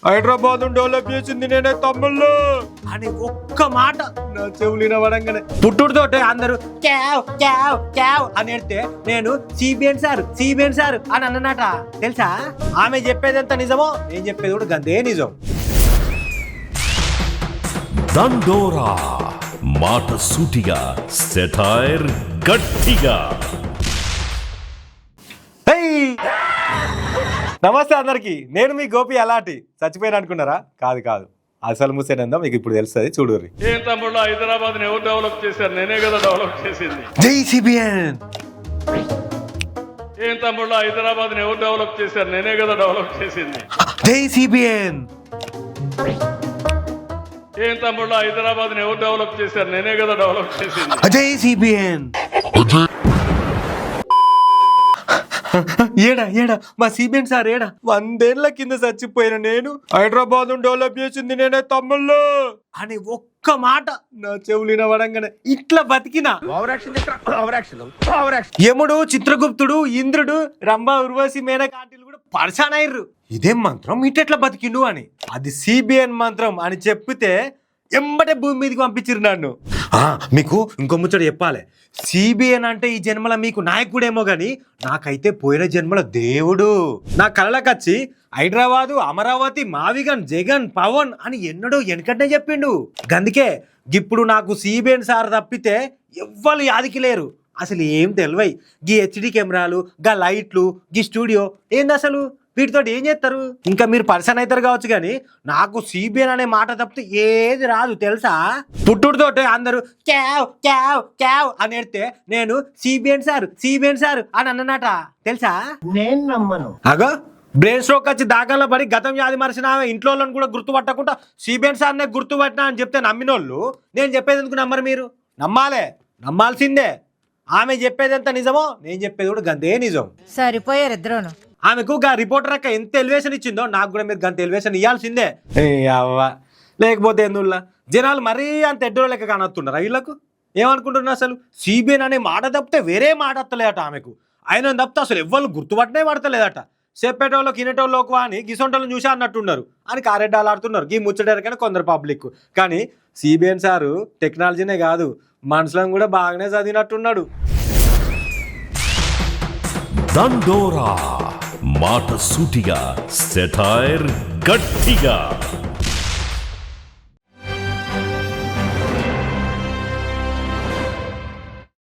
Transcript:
Hyderabad develop చేసింది నేనే తమ్ముళ్ళు అని ఒక్క మాట నా చెవులిన వడంగానే పుట్టుడుతోటే అందరూ క్యావ్ క్యావ్ క్యావ్ అని ఎడితే నేను సిబిఎన్ సార్ అని అన్నమాట తెలుసా. ఆమె చెప్పేది ఎంత నిజమో నేను చెప్పేది కూడా గంతే నిజం. దండోరా మాట సూటిగా, సెటైర్ గట్టిగా. నమస్తే అందరికి, నేను మీ గోపి అలాంటి చచ్చిపోయిన అనుకున్నారా? కాదు కాదు, అసలు ముసేనందా మీకు ఇప్పుడు తెలుస్తుంది, చూడుర్రి. ఏం తమ్ముళ్ళు, హైదరాబాద్ ఎవరు డెవలప్ చేశారు? నేనే కదా డెవలప్ చేసింది. జై సిబిఎన్. ఏం తమ్ముళ్ళు, హైదరాబాద్ ఎవరు డెవలప్ చేశారు? నేనే కదా డెవలప్ చేసింది. జై సిబిఎన్. ఏం తమ్ముళ్ళు, హైదరాబాద్ ఎవరు డెవలప్ చేశారు? నేనే కదా డెవలప్ చేసింది. జై సిబిఎన్. ఏడా మా సిబిఎన్ సార్ ఏడా? 100 ఏళ్ల కింద చచ్చిపోయిన నేను హైదరాబాద్ డెవలప్ చేసింది నేనే తమ్ముళ్ళు అని ఒక్క మాట నా చెవులిన వడంగానే ఇట్లా బతికినా. యముడు, చిత్రగుప్తుడు, ఇంద్రుడు, రంభ, ఉర్వశి, మేనకాంటిలు కూడా పర్షాన్ అయ్యారు. ఇదేం మంత్రం ఇటెట్లా బతికిండు అని. అది సిబిఎన్ మంత్రం అని చెప్పితే ఎంబటే భూమి మీదకి పంపించిరు నన్ను. మీకు ఇంకో ముచ్చట చెప్పాలి. సిబిఎన్ అంటే ఈ జన్మల మీకు నాయకుడేమో గాని నాకైతే పోయిన జన్మల దేవుడు. నా కళ్ళకి వచ్చి హైదరాబాదు, అమరావతి, మావిగన్, జగన్, పవన్ అని ఎన్నడో వెనకనే చెప్పిండు. గందుకే ఇప్పుడు నాకు సిబిఎన్ సార్ తప్పితే ఎవ్వరు యాదికి లేరు. అసలు ఏం తెలివై గీ హెచ్డి కెమెరాలు, గా లైట్లు, గీ స్టూడియో ఏంది అసలు? వీటితో ఏం చేస్తారు? ఇంకా మీరు పర్సన్ అవుతారు కావచ్చు కానీ నాకు సిబిఎన్ అనే మాట తప్పితే ఏది రాదు తెలుసా. పుట్టుడుతోటే అందరూ క్యావ్ క్యావ్ క్యావ్ అని ఎడితే నేను సిబిఎన్ సార్ అని అన్నమాట తెలుసా. నేను నమ్మను. అగో బ్రెయిన్ స్ట్రోక్ వచ్చి దాఖల్లో పడి గతం వ్యాధి మరిచిన ఇంట్లో కూడా గుర్తుపట్టకుండా సిబిఎన్ సార్నే గుర్తుపట్టినా అని చెప్తే నమ్మినోళ్ళు నేను చెప్పేది ఎందుకు నమ్మరు? మీరు నమ్మాల్సిందే. ఆమె చెప్పేది ఎంత నిజమో నేను చెప్పేది కూడా గంతే నిజం. సరిపోయారు ఇద్దరును. ఆమెకు గా రిపోర్టర్ అక్క ఎంత ఎలివేషన్ ఇచ్చిందో నాకు కూడా మీరు గంత ఎలివేషన్ ఇవ్వాల్సిందే. అవ్వ లేకపోతే ఎందుల్లా జనాలు మరీ అంత ఎడ్డో లెక్క కానొస్తున్నారా? వీళ్ళకు ఏమనుకుంటున్నారు? అసలు సిబిఎన్ అనే మాట తప్పితే వేరే మాట వస్తలేదట ఆమెకు. ఆయన తప్పితే అసలు ఎవ్వరు గుర్తుపట్టనే పడతలేదట. చెప్పేటోళ్ళు కినేటోళ్ళకు అని గిసొంటోళ్ళని చూసా అన్నట్టున్నారు అని కారెడ్డాలు ఆడుతున్నారు. గీ ముచ్చటరికైనా కొందరు పబ్లిక్. కానీ సిబిఎన్ సారు టెక్నాలజీనే కాదు మనుషులను కూడా బాగానే చదివినట్టున్నాడు. దండోరా మాట సూటిగా, సెటైర్ గట్టిగా.